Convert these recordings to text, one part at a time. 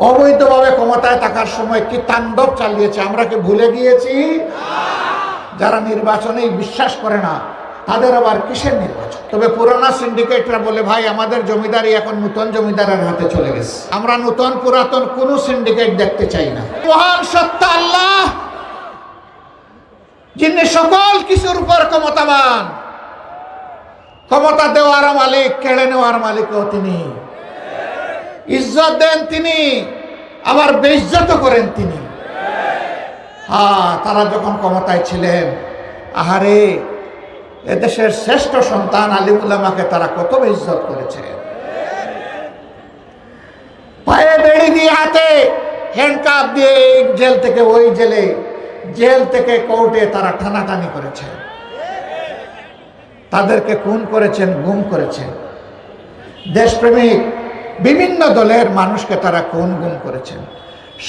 অবৈধভাবে ক্ষমতায় থাকার সময় কি তাণ্ডব চালিয়েছে আমরা কি ভুলে গিয়েছি? যারা নির্বাচনেই বিশ্বাস করে না তাদের আবার কিসের নির্বাচন? তবে পুরানা সিন্ডিকেটরা বলে, ভাই আমাদের জমিদারি এখন নতুন জমিদারের হাতে চলে গেছে, আমরা নতুন পুরাতন কোন সিন্ডিকেট দেখতে চাই না। মহান সত্তা আল্লাহ, যিনি সকল কিছুর উপর ক্ষমতাবান, ক্ষমতা দেওয়ার মালিক, কেড়ে নেওয়ার মালিকও তিনি, ইজ্জত দেন তিনি, আবার বেইজ্জত করেন তিনি। তারা যখন ক্ষমতায় ছিলেন, আহারে এদেশের শ্রেষ্ঠ সন্তান আলিম উলামাকে তারা কত বেইজ্জত করেছে। পায়ে বেড়ি দিয়ে, হাতে হ্যান্ডকাপ দিয়ে জেল থেকে ওই জেলে, জেল থেকে কোর্টে তারা টানাটানি করেছে, তাদেরকে খুন করেছেন, গুম করেছেন। দেশপ্রেমিক বিভিন্ন দলের মানুষকে তারা খুন গুম করেছেন,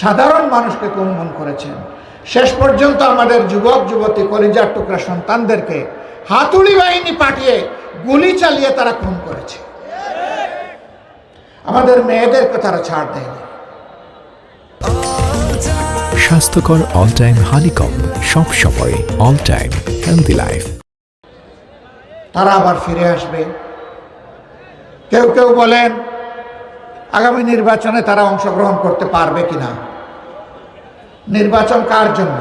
সাধারণ মানুষকে খুন গুম করেছেন। শেষ পর্যন্ত আমাদের যুবক যুবতী কলিজার টুকরা সন্তানদেরকে হাতুড়ি বাহিনী পাঠিয়ে গুলি চালিয়ে তারা খুন করেছে। আমাদের মেয়েদেরকে তারা ছাড় দেয়নি। স্বাস্থ্যকর অল টাইম হানিকম, সব সময় অল টাইম হেলদি লাইফ। তারা আবার ফিরে আসবে। কেউ কেউ বলেন আগামী নির্বাচনে তারা অংশগ্রহণ করতে পারবে কিনা। নির্বাচন কার জন্য?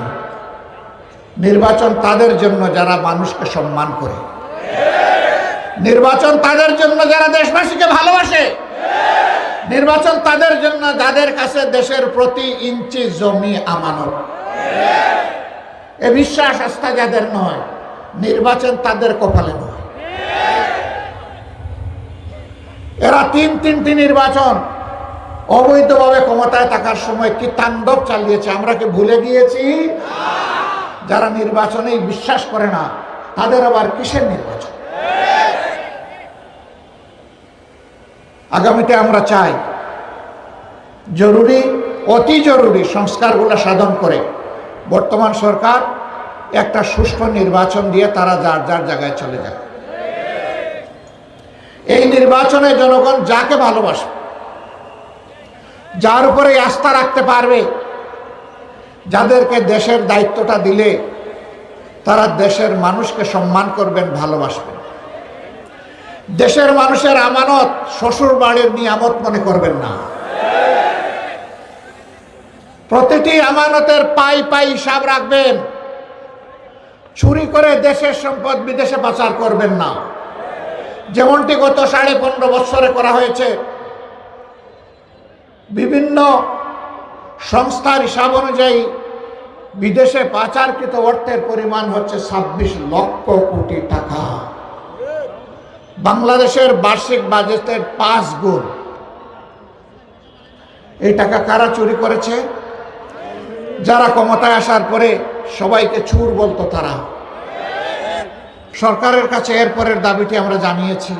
নির্বাচন তাদের জন্য যারা মানুষকে সম্মান করে, নির্বাচন তাদের জন্য যারা দেশবাসীকে ভালোবাসে, নির্বাচন তাদের জন্য যাদের কাছে দেশের প্রতি ইঞ্চি জমি আমানত। এ বিশ্বাস আস্থা যাদের নয়, নির্বাচন তাদের কপালে নয়। এরা তিনটি নির্বাচন অবৈধভাবে ক্ষমতায় থাকার সময় কি তাণ্ডব চালিয়েছে আমরা কি ভুলে গিয়েছি? যারা নির্বাচনেই বিশ্বাস করে না তাদের আবার কিসের নির্বাচন? আগামীতে আমরা চাই জরুরি, অতি জরুরি সংস্কারগুলো সাধন করে বর্তমান সরকার একটা সুষ্ঠু নির্বাচন দিয়ে তারা যার যার জায়গায় চলে যায়। এই নির্বাচনে জনগণ যাকে ভালোবাসবে, যার উপরে আস্থা রাখতে পারবে, যাদেরকে দেশের দায়িত্বটা দিলে তারা দেশের মানুষকে সম্মান করবেন, ভালোবাসবেন। দেশের মানুষের আমানত শ্বশুর বাড়ির নিয়ামত মনে করবেন না। প্রতিটি আমানতের পাই পাই হিসাব রাখবেন। চুরি করে দেশের সম্পদ বিদেশে পাচার করবেন না, যেমনটি গত 15.5 বছরে করা হয়েছে। বিভিন্ন সংস্থার হিসাব অনুযায়ী বিদেশে পাচারকৃত অর্থের পরিমাণ হচ্ছে 26 লক্ষ কোটি টাকা, বাংলাদেশের বার্ষিক বাজেটের 5 গুণ। এই টাকা কারা চুরি করেছে? যারা ক্ষমতায় আসার পরে সবাইকে চোর বলতো তারা। সরকারের কাছে এরপরের দাবিটি আমরা জানিয়েছি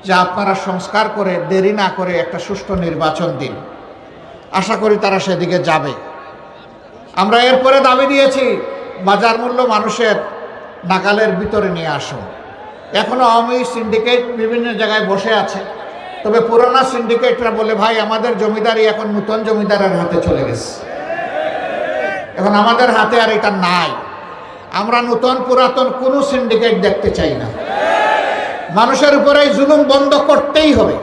যে আপনারা সংস্কার করে দেরি না করে একটা সুষ্ঠু নির্বাচন দিন। আশা করি তারা সেদিকে যাবে। আমরা এরপরে দাবি দিয়েছি বাজার মূল্য মানুষের নাগালের ভিতরে নিয়ে আসুন। এখনো আওয়ামী সিন্ডিকেট বিভিন্ন জায়গায় বসে আছে, তবে পুরানা সিন্ডিকেটরা বলে, ভাই আমাদের জমিদারি এখন নতুন জমিদারের হাতে চলে গেছে, এখন আমাদের হাতে আর এটা নাই। আমরা নতুন পুরাতন কোন সিন্ডিকেট দেখতে চাই না। মানুষের উপরে জুলুম বন্ধ করতেই হবে।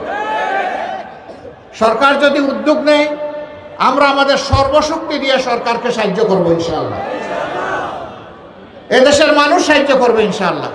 সরকার যদি উদ্যোগ নেয়, আমরা আমাদের সর্বশক্তি দিয়ে সরকারকে সাহায্য করবো ইনশাআল্লাহ। এদেশের মানুষ সাহায্য করবে ইনশাআল্লাহ।